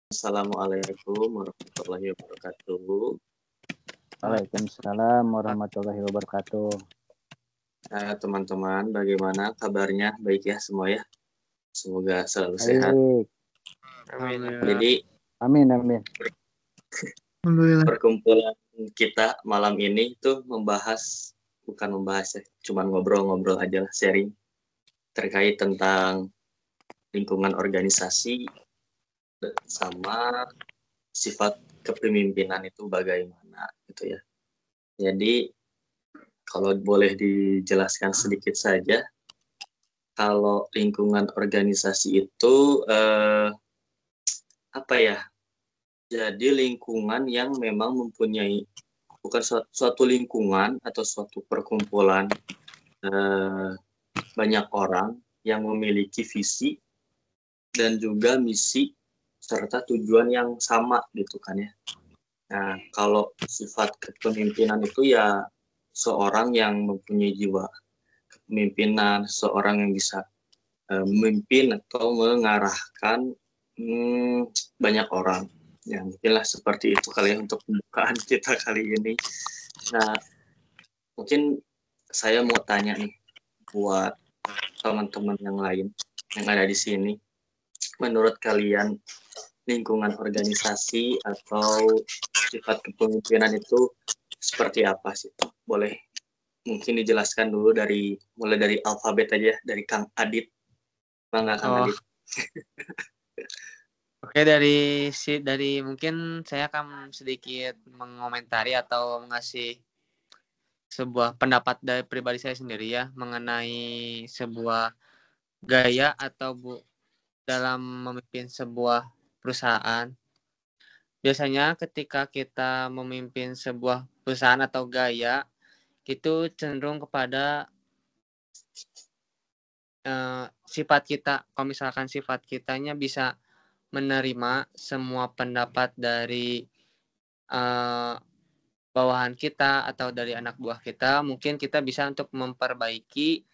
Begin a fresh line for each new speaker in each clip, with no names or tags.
Assalamualaikum warahmatullahi wabarakatuh.
Waalaikumsalam warahmatullahi wabarakatuh.
Teman-teman, bagaimana kabarnya? Baik ya semua ya? Semoga selalu sehat.
Baik.
Amin.
Jadi
Amin.
Alhamdulillah.
perkumpulan kita malam ini tuh bukan membahas ya, cuman ngobrol-ngobrol aja lah, sharing terkait tentang lingkungan organisasi sama sifat kepemimpinan itu bagaimana gitu ya. Jadi kalau boleh dijelaskan sedikit saja, kalau lingkungan organisasi itu apa ya? Jadi lingkungan yang memang mempunyai bukan suatu lingkungan atau suatu perkumpulan banyak orang yang memiliki visi dan juga misi serta tujuan yang sama gitu kan ya. Nah, kalau sifat kepemimpinan itu ya seorang yang mempunyai jiwa kepemimpinan, seorang yang bisa memimpin atau mengarahkan banyak orang. Ya, mungkinlah seperti itu kali ya untuk pembukaan kita kali ini. Nah, mungkin saya mau tanya nih buat teman-teman yang lain yang ada di sini. Menurut kalian lingkungan organisasi atau sifat kepemimpinan itu seperti apa sih? Boleh mungkin dijelaskan dulu mulai dari alfabet aja, dari Kang Adit. Bangga Kang Adit.
Oke, dari mungkin saya akan sedikit mengomentari atau mengasih sebuah pendapat dari pribadi saya sendiri ya mengenai sebuah gaya atau dalam memimpin sebuah perusahaan. Biasanya ketika kita memimpin sebuah perusahaan atau gaya itu cenderung kepada sifat kita. Kalau misalkan sifat kitanya bisa menerima semua pendapat dari bawahan kita atau dari anak buah kita, mungkin kita bisa untuk memperbaiki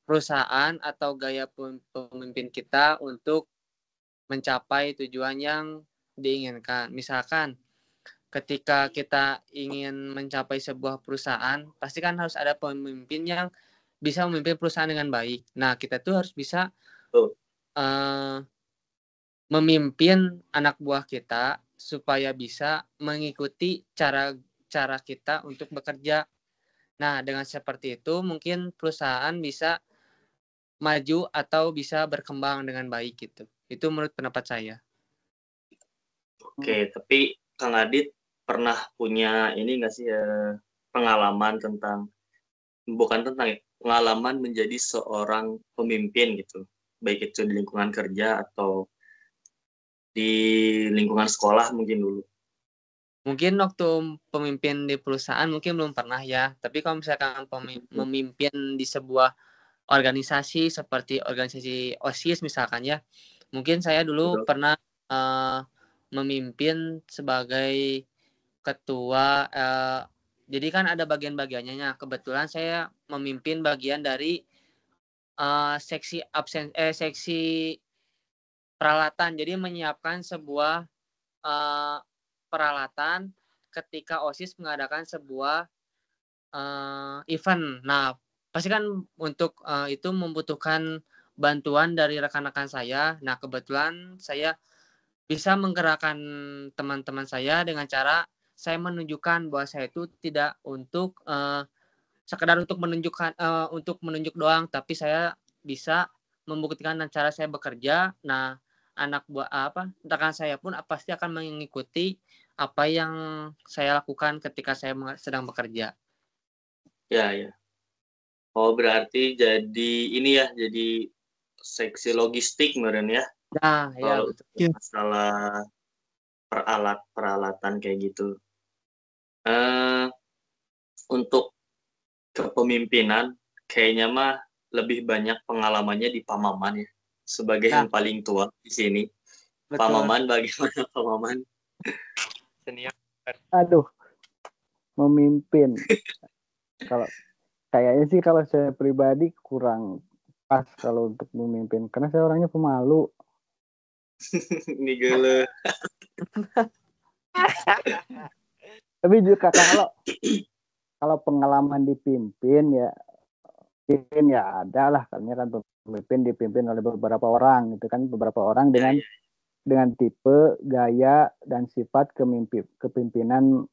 perusahaan atau gaya pemimpin kita untuk mencapai tujuan yang diinginkan. Misalkan ketika kita ingin mencapai sebuah perusahaan, pasti kan harus ada pemimpin yang bisa memimpin perusahaan dengan baik. Nah, kita tuh harus bisa memimpin anak buah kita supaya bisa mengikuti cara kita untuk bekerja. Nah, dengan seperti itu mungkin perusahaan bisa maju atau bisa berkembang dengan baik gitu. Itu menurut pendapat saya.
Oke, tapi Kang Adit pernah punya ini nggak sih pengalaman pengalaman menjadi seorang pemimpin gitu, baik itu di lingkungan kerja atau di lingkungan sekolah mungkin dulu.
Mungkin waktu pemimpin di perusahaan mungkin belum pernah ya, tapi kalau misalkan memimpin di sebuah organisasi seperti organisasi OSIS misalkan ya, mungkin saya dulu pernah memimpin sebagai ketua, jadi kan ada bagian-bagiannya. Kebetulan saya memimpin bagian dari seksi peralatan. Jadi menyiapkan sebuah peralatan ketika OSIS mengadakan sebuah event. Nah, pasti kan untuk itu membutuhkan bantuan dari rekan-rekan saya. Nah, kebetulan saya bisa menggerakkan teman-teman saya dengan cara saya menunjukkan bahwa saya itu tidak untuk sekedar untuk menunjuk doang, tapi saya bisa membuktikan dengan cara saya bekerja. Nah, rekan saya pun pasti akan mengikuti apa yang saya lakukan ketika saya sedang bekerja.
Ya. Oh, berarti jadi ini ya, jadi seksi logistik kemarin ya.
Nah, ya betul.
Masalah peralatan kayak gitu. Untuk kepemimpinan kayaknya mah lebih banyak pengalamannya di Pak Maman ya, sebagai yang paling tua di sini. Betul. Pak Maman, bagaimana Pak Maman?
Senior.
Aduh, memimpin. Kayaknya sih kalau saya pribadi kurang pas kalau untuk memimpin, karena saya orangnya pemalu.
Ini gele.
Tapi juga kalau pengalaman dipimpin ya ada lah, karena kan pemimpin dipimpin oleh beberapa orang gitu kan, beberapa orang dengan tipe, gaya, dan sifat kepimpinan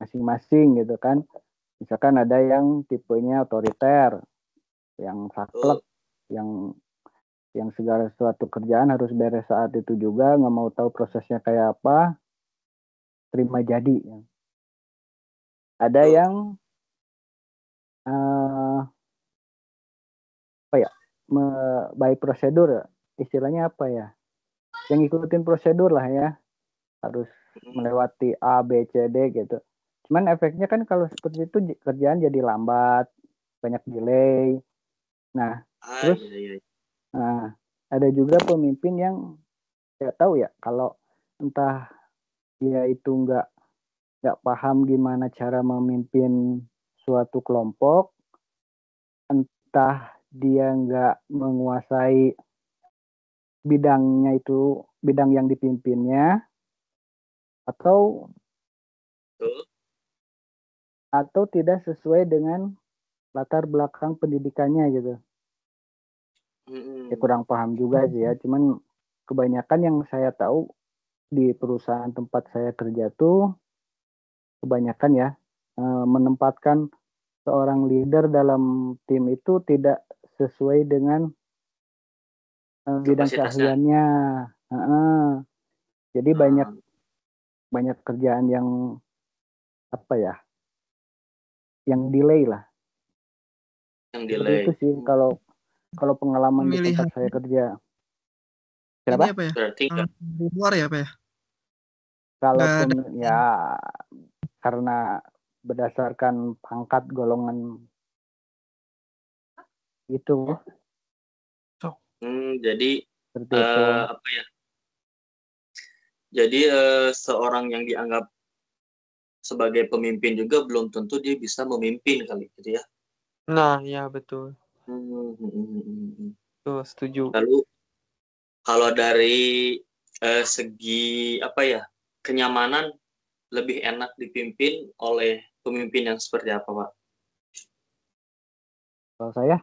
masing-masing gitu kan. Misalkan ada yang tipenya otoriter, yang saklek, yang segala sesuatu kerjaan harus beres saat itu juga, nggak mau tahu prosesnya kayak apa, terima jadi. Ada yang baik prosedur, istilahnya apa ya? Yang ngikutin prosedur lah ya, harus melewati A, B, C, D gitu. Cuman efeknya kan kalau seperti itu kerjaan jadi lambat, banyak delay. Nah, terus nah, ada juga pemimpin yang nggak tahu ya, kalau entah dia itu nggak paham gimana cara memimpin suatu kelompok, entah dia nggak menguasai bidang yang dipimpinnya, atau tidak sesuai dengan latar belakang pendidikannya gitu. Ya kurang paham juga sih ya, cuman kebanyakan yang saya tahu di perusahaan tempat saya kerja tuh kebanyakan ya menempatkan seorang leader dalam tim itu tidak sesuai dengan bidang keahliannya. Jadi banyak kerjaan yang yang delay lah. Yang delay. Itu sih kalau pengalaman di tempat saya kerja.
Kenapa? Ini apa ya? Berarti di luar ya, Pak ya?
Kalau ya karena berdasarkan pangkat golongan itu.
Jadi apa ya? Jadi seorang yang dianggap sebagai pemimpin juga belum tentu dia bisa memimpin kali gitu ya.
Nah, ya betul. Tuh, setuju.
Lalu kalau dari segi kenyamanan, lebih enak dipimpin oleh pemimpin yang seperti apa, Pak?
Kalau saya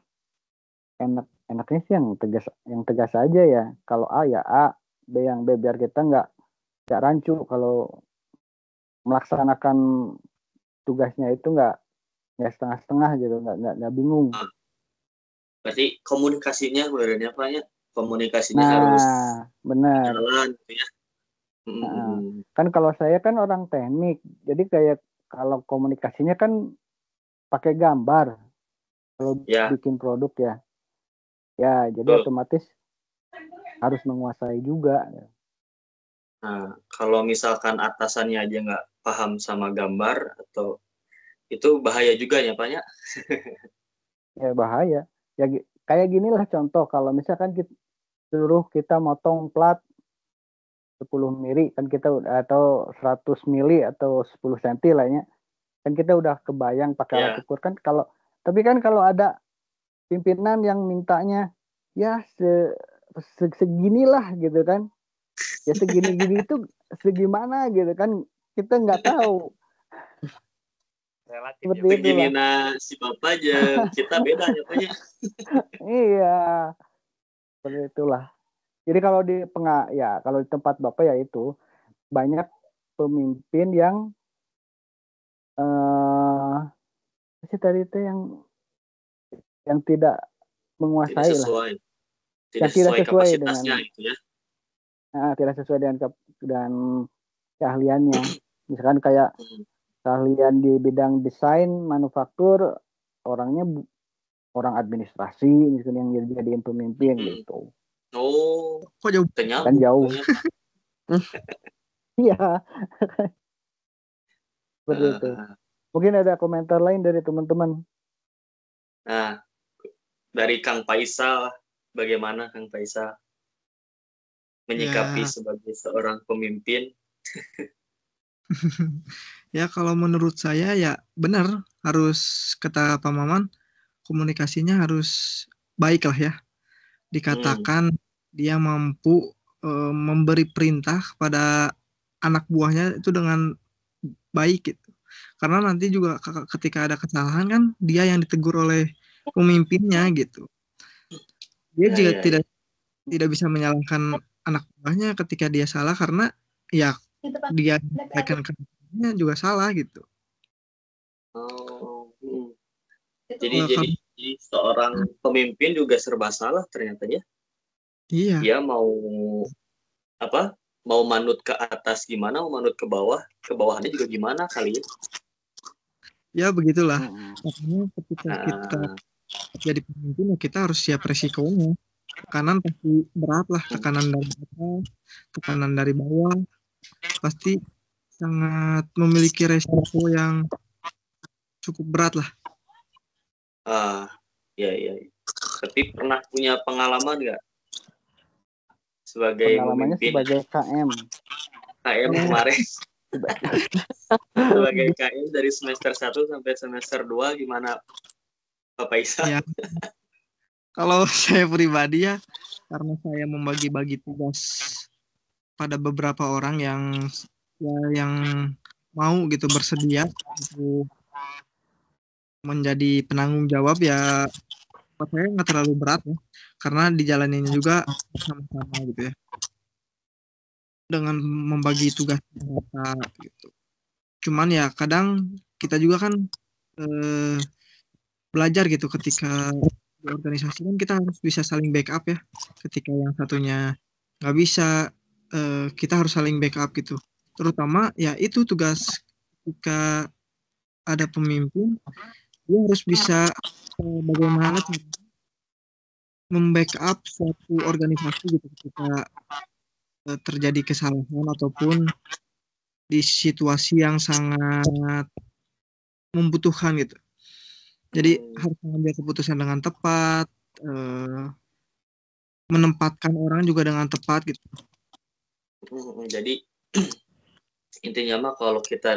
enaknya sih yang tegas aja ya. Kalau A ya A, B yang B, biar kita nggak rancu kalau melaksanakan tugasnya itu nggak setengah-setengah gitu, nggak bingung.
Berarti komunikasinya sebenarnya apa ya? Komunikasinya harus
benar.
Jalan gitu ya.
Kan kalau saya kan orang teknik, jadi kayak kalau komunikasinya kan pakai gambar kalau bikin produk ya jadi otomatis harus menguasai juga.
Nah, kalau misalkan atasannya aja nggak paham sama gambar, atau itu bahaya juga ya, Pak ya?
Ya bahaya. Ya kayak ginilah contoh, kalau misalkan kita motong plat 10 mili kan kita atau 100 mili atau 10 cm lah ya. Kan kita udah kebayang pakai alat ukur kan, tapi kan kalau ada pimpinan yang mintanya ya seginilah gitu kan. Ya segini-gini itu segimana gitu kan, kita nggak tahu.
Relatif segini si Bapak aja, kita beda ya Pak ya.
Iya. Seperti itulah. Jadi kalau di tempat Bapak ya itu banyak pemimpin yang tadi itu yang tidak menguasai lah. Tidak sesuai dengan
itu ya.
Tidak sesuai dengan keahliannya. Misalkan kayak keahlian di bidang desain, manufaktur, orangnya orang administrasi misalnya yang jadiin pemimpin gitu.
Oh,
kok jauh?
Kan jauh. Iya. Seperti itu. Mungkin ada komentar lain dari teman-teman.
Nah, dari Kang Faisal, bagaimana Kang Faisal menyikapi sebagai seorang pemimpin?
Ya kalau menurut saya ya benar, harus kata Pak Maman, komunikasinya harus baik lah ya. Dikatakan dia mampu memberi perintah kepada anak buahnya itu dengan baik gitu. Karena nanti juga ketika ada kesalahan kan dia yang ditegur oleh pemimpinnya gitu. Dia juga tidak bisa menyalahkan anak buahnya ketika dia salah karena ya dia menyampaikan kesalahannya juga salah gitu.
Oh, jadi seorang pemimpin juga serba salah ternyata ya.
Iya.
Dia mau manut ke atas gimana, mau manut ke bawahnya juga gimana kali ya.
Ya begitulah. Makanya ketika kita jadi pemimpin ya kita harus siap resikonya. Tekanan pasti berat lah, tekanan dari atas, tekanan dari bawah, pasti sangat memiliki resiko yang cukup berat lah.
Ya. Tapi pernah punya pengalaman nggak sebagai
Pengalamannya
pemimpin?
sebagai KM
kemarin. Sebagai KM dari semester 1 sampai semester 2 gimana Bapak Isa?
Ya. Kalau saya pribadi ya, karena saya membagi-bagi tugas pada beberapa orang yang mau gitu bersedia untuk menjadi penanggung jawab ya, buat saya nggak terlalu berat ya, karena dijalaninnya juga sama-sama gitu ya, dengan membagi tugas gitu. Cuman ya kadang kita juga kan belajar gitu ketika di organisasi kan kita harus bisa saling backup ya. Ketika yang satunya nggak bisa, kita harus saling backup gitu. Terutama ya itu tugas ketika ada pemimpin, dia harus bisa bagaimana membackup suatu organisasi gitu ketika terjadi kesalahan ataupun di situasi yang sangat membutuhkan gitu. Jadi harus mengambil keputusan dengan tepat, menempatkan orang juga dengan tepat gitu.
Jadi intinya mah kalau kita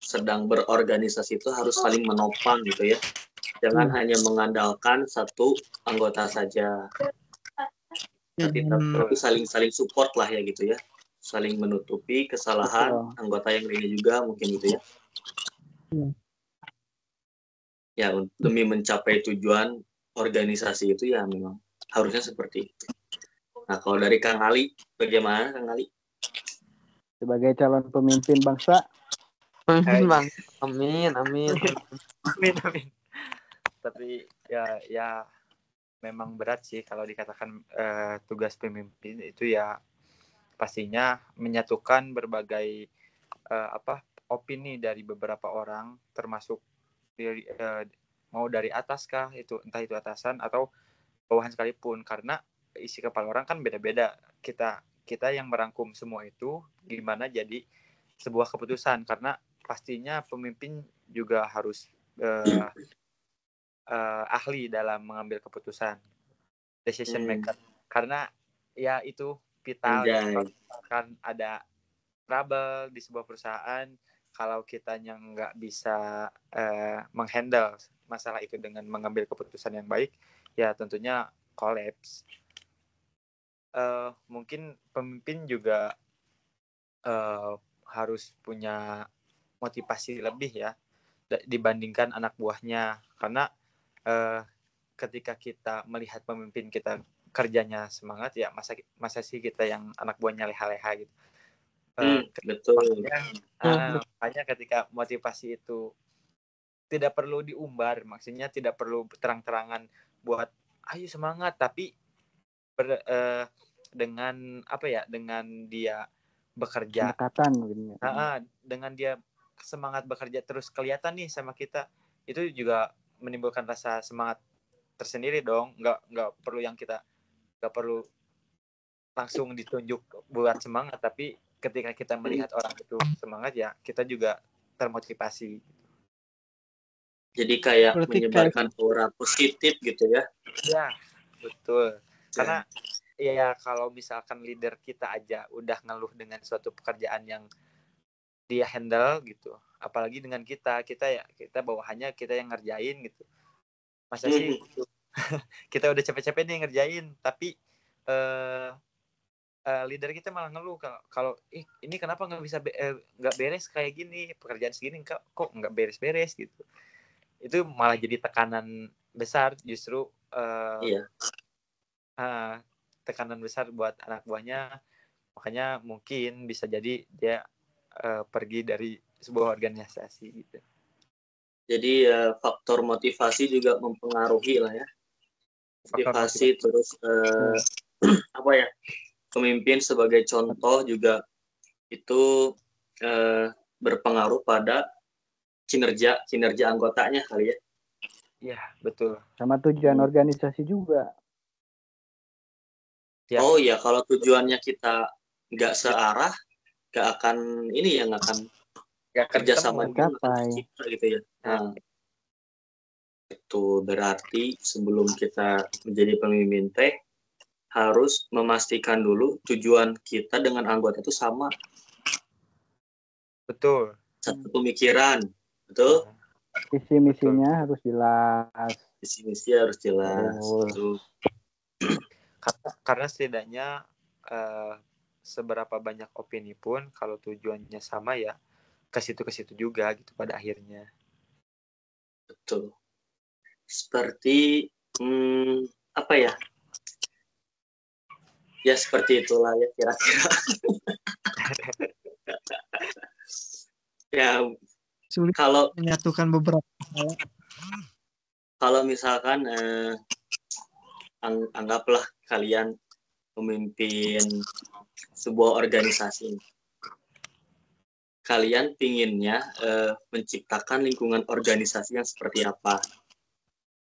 sedang berorganisasi itu harus saling menopang gitu ya. Jangan hanya mengandalkan satu anggota saja. Tapi saling support lah ya gitu ya. Saling menutupi kesalahan anggota yang lainnya juga mungkin gitu ya. Ya, demi mencapai tujuan organisasi itu ya memang harusnya seperti itu. Nah, kalau dari Kang Ali, bagaimana Kang Ali?
Sebagai calon pemimpin bangsa.
Pemimpin bang, amin.
Tapi ya memang berat sih kalau dikatakan tugas pemimpin itu ya pastinya menyatukan berbagai opini dari beberapa orang, termasuk mau dari atas kah, itu entah itu atasan atau bawahan sekalipun, karena isi kepala orang kan beda-beda. Kita yang merangkum semua itu gimana jadi sebuah keputusan, karena pastinya pemimpin juga harus ahli dalam mengambil keputusan, decision maker, karena ya itu vital kan. Ada trouble di sebuah perusahaan kalau kitanya nggak bisa menghandle masalah itu dengan mengambil keputusan yang baik, ya tentunya collapse. Mungkin pemimpin juga harus punya motivasi lebih ya dibandingkan anak buahnya, karena ketika kita melihat pemimpin kita kerjanya semangat, ya masa sih kita yang anak buahnya leha-leha gitu.
Betul.
Makanya ketika motivasi itu tidak perlu diumbar, maksudnya tidak perlu terang-terangan buat ayo semangat, tapi dengan dengan dia bekerja, dengan dia semangat bekerja terus kelihatan nih sama kita, itu juga menimbulkan rasa semangat tersendiri dong. Nggak perlu nggak perlu langsung ditunjuk buat semangat, tapi ketika kita melihat orang itu semangat, ya kita juga termotivasi.
Jadi kayak menyebarkan aura positif gitu ya.
Ya, betul. Karena ya kalau misalkan leader kita aja udah ngeluh dengan suatu pekerjaan yang dia handle gitu, apalagi dengan kita bawahannya, kita yang ngerjain gitu. Masa sih kita udah capek-capek nih ngerjain, tapi leader kita malah ngeluh kalau ini kenapa nggak bisa nggak beres kayak gini, pekerjaan segini kok nggak beres-beres gitu. Itu malah jadi tekanan besar justru,
Iya.
tekanan besar buat anak buahnya, makanya mungkin bisa jadi dia pergi dari sebuah organisasi gitu.
Jadi faktor motivasi juga mempengaruhi lah ya. Motivasi terus apa ya, pemimpin sebagai contoh juga itu berpengaruh pada kinerja anggotanya kali ya.
Iya, betul.
Sama tujuan organisasi juga.
Ya.
Oh iya, kalau tujuannya kita nggak searah, nggak akan ini ya, nggak akan kerjasama kita gitu ya. Nah, itu berarti sebelum kita menjadi pemimpin harus memastikan dulu tujuan kita dengan anggota itu sama.
Betul.
Satu pemikiran, betul.
Visi misinya harus jelas.
Visi misi harus jelas. Betul.
Karena setidaknya seberapa banyak opini pun kalau tujuannya sama ya ke situ juga gitu pada akhirnya.
Betul. Seperti apa ya? Ya seperti itulah ya kira-kira. Ya
Sulit
kalau
menyatukan beberapa hal.
Kalau misalkan anggaplah kalian memimpin sebuah organisasi. Kalian pinginnya menciptakan lingkungan organisasi yang seperti apa?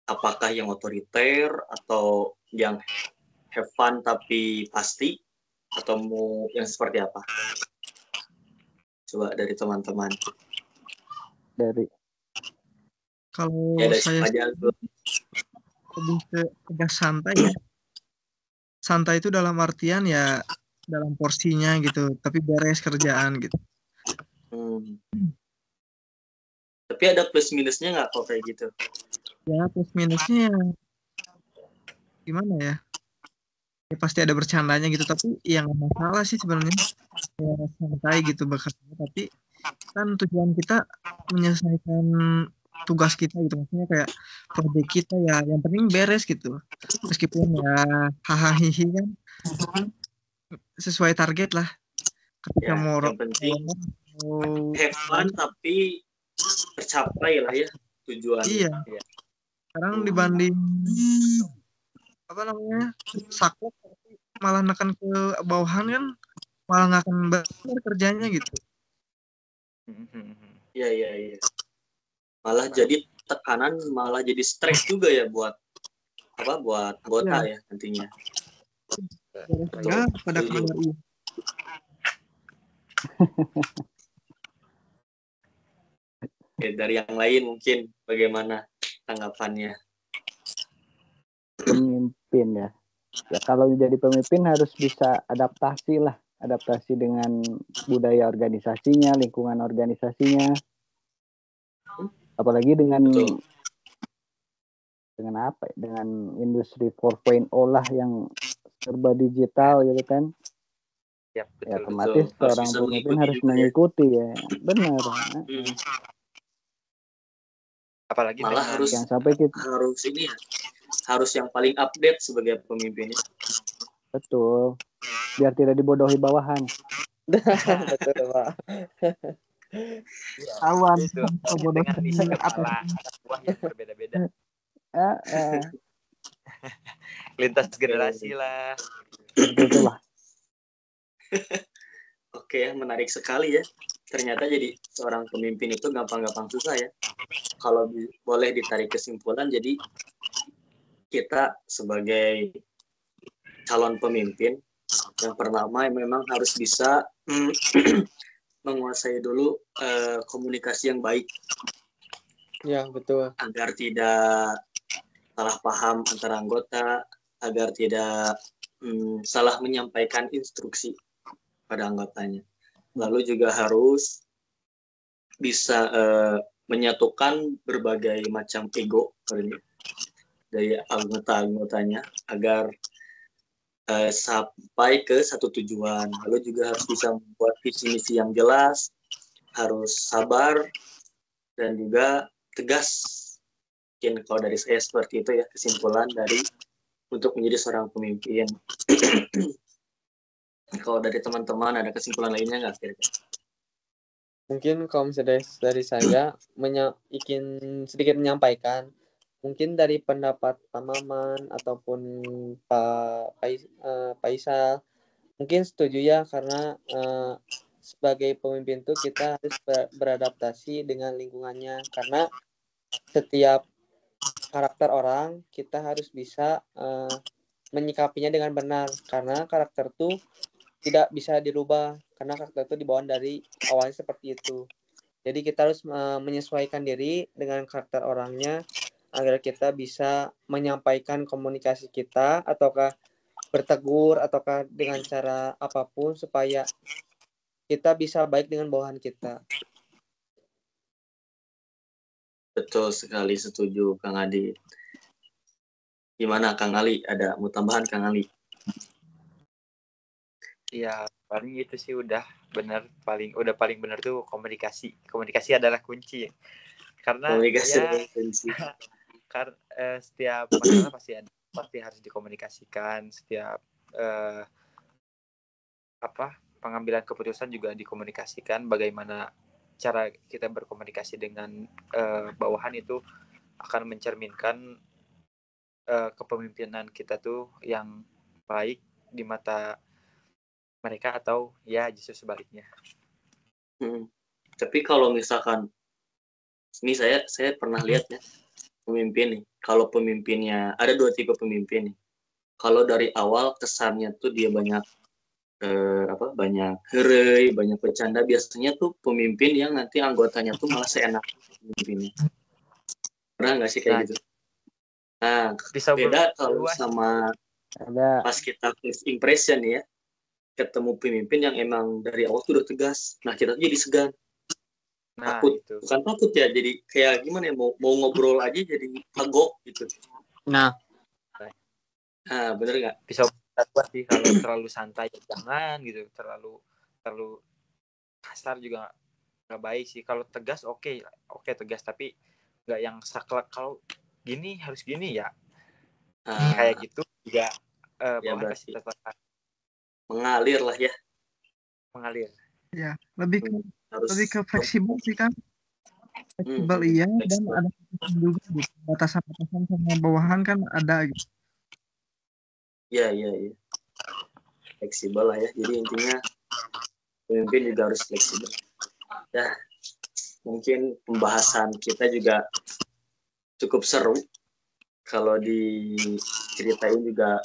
Apakah yang otoriter atau yang have fun tapi pasti? Atau mau yang seperti apa? Coba dari teman-teman.
Kalau
ya,
saya lebih ke santai ya. Santai itu dalam artian ya dalam porsinya gitu, tapi beres kerjaan gitu.
Tapi ada plus minusnya nggak kok kayak gitu?
Ya plus minusnya gimana ya? Ya pasti ada bercandanya gitu, tapi yang nggak masalah sih sebenarnya ya, santai gitu bekerja, tapi kan tujuan kita menyelesaikan tugas kita gitu, maksudnya kayak proyek kita ya yang penting beres gitu, meskipun ya hahaha kan sesuai target lah. Ketika
Ya, yang penting have fun tapi tercapai lah ya tujuan.
Iya. Sekarang dibanding apa namanya saklek malah nekan ke bawahan kan malah nggak akan benar kerjanya gitu.
Iya. Malah jadi tekanan, malah jadi stres juga ya buat anggota ya nantinya.
Ya, pada
Oke, dari yang lain mungkin bagaimana tanggapannya?
Pemimpin ya. Ya kalau jadi pemimpin harus bisa adaptasi dengan budaya organisasinya, lingkungan organisasinya. Apalagi dengan apa? Dengan industri 4.0 lah yang serba digital gitu kan.
Ya, betul,
ya otomatis seorang pemimpin harus mengikuti ya. Benar.
Apalagi
malah harus
yang sampai kita
harus yang paling update sebagai pemimpinnya.
Betul. Biar tidak dibodohi bawahan.
Betul, Pak.
Awan
dengan visi kepala anak buah yang berbeda-beda. Lintas generasi lah.
Itulah.
Oke, menarik sekali ya. Ternyata jadi seorang pemimpin itu gampang-gampang susah ya. Kalau boleh ditarik kesimpulan, jadi kita sebagai calon pemimpin, yang pertama memang harus bisa menguasai dulu komunikasi yang baik.
Ya, betul.
Agar tidak salah paham antara anggota, agar tidak salah menyampaikan instruksi pada anggotanya. Lalu juga harus bisa menyatukan berbagai macam ego dari anggota-anggotanya agar sampai ke satu tujuan. Lalu juga harus bisa membuat visi misi yang jelas, harus sabar, dan juga tegas. Mungkin kalau dari saya seperti itu ya, kesimpulan dari untuk menjadi seorang pemimpin. Kalau dari teman-teman ada kesimpulan lainnya nggak kira-kira?
Mungkin kalau misalnya dari saya ingin sedikit menyampaikan, mungkin dari pendapat Pak Maman ataupun Pak Faisal, mungkin setuju ya, karena sebagai pemimpin tuh kita harus beradaptasi dengan lingkungannya, karena setiap karakter orang kita harus bisa menyikapinya dengan benar, karena karakter tuh tidak bisa dirubah, karena karakter itu dibawa dari awalnya seperti itu. Jadi kita harus menyesuaikan diri dengan karakter orangnya agar kita bisa menyampaikan komunikasi kita, ataukah bertegur, ataukah dengan cara apapun supaya kita bisa baik dengan bawahan kita.
Betul sekali, setuju Kang Adi. Gimana Kang Ali? Ada mau tambahan Kang Ali?
Ya paling itu sih udah paling benar tuh komunikasi adalah kunci, karena
Komunikasi
ya
adalah kunci.
Setiap masalah pasti harus dikomunikasikan, setiap pengambilan keputusan juga dikomunikasikan. Bagaimana cara kita berkomunikasi dengan bawahan itu akan mencerminkan kepemimpinan kita tuh yang baik di mata mereka, atau ya justru sebaliknya.
Tapi kalau misalkan ini saya pernah lihat ya pemimpin nih. Kalau pemimpinnya ada 2 tipe pemimpin nih. Kalau dari awal kesannya tuh dia banyak banyak heureuy, banyak bercanda, biasanya tuh pemimpin yang nanti anggotanya tuh malah seenak pemimpinnya. Pernah nggak sih kayak gitu? Nah, beda kalau sama pas kita first impression ya, ketemu pemimpin yang emang dari awal tuh udah tegas. Nah, kita tuh jadi segan. Takut, itu. Bukan takut ya, jadi kayak gimana ya, mau ngobrol aja jadi kagok gitu.
Nah,
bener nggak?
Bisa buat sih kalau terlalu santai jangan gitu, terlalu kasar juga nggak baik sih. Kalau tegas oke tegas, tapi nggak yang saklek. Kalau gini harus gini ya, kayak gitu juga
ya berarti mengalir lah ya.
Mengalir.
Ya, lebih ke fleksibel sih kan. Fleksibel iya, dan ada juga gitu. Batasan-batasan sama bawahan kan ada gitu.
Iya. Fleksibel lah ya. Jadi intinya pemimpin juga harus fleksibel. Ya, mungkin pembahasan kita juga cukup seru. Kalau diceritain juga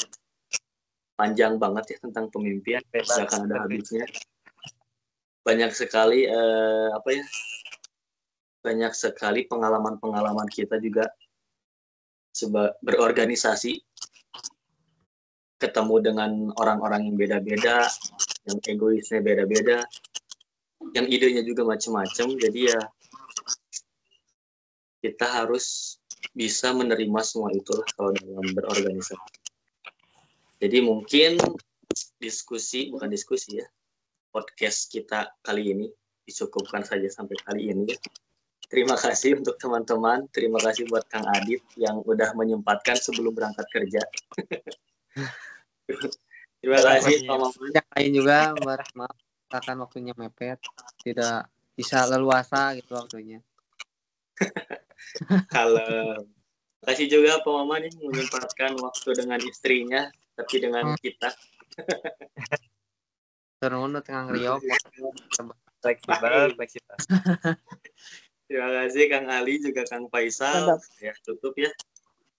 panjang banget ya tentang pemimpin. Tidak akan ada habisnya. Banyak sekali banyak sekali pengalaman kita juga berorganisasi, ketemu dengan orang-orang yang beda-beda, yang egoisnya beda-beda, yang idenya juga macam-macam. Jadi ya kita harus bisa menerima semua itu kalau dalam berorganisasi. Jadi mungkin bukan diskusi ya, podcast kita kali ini dicukupkan saja sampai kali ini. Terima kasih untuk teman-teman. Terima kasih buat Kang Adit yang udah menyempatkan sebelum berangkat kerja. Terima kasih Pak Maman.
Yang lain juga, maaf akan waktunya mepet, tidak bisa leluasa gitu waktunya.
Kalau terima kasih juga Pak Maman yang menyempatkan waktu dengan istrinya, tapi dengan kita.
Turun tengah ngeriok.
Fleksibel.
Terima kasih Kang Ali juga Kang Faisal. Ya, tutup ya.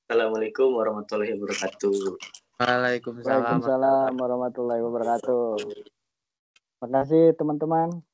Assalamualaikum warahmatullahi wabarakatuh.
Waalaikumsalam
warahmatullahi wabarakatuh. Terima kasih teman-teman.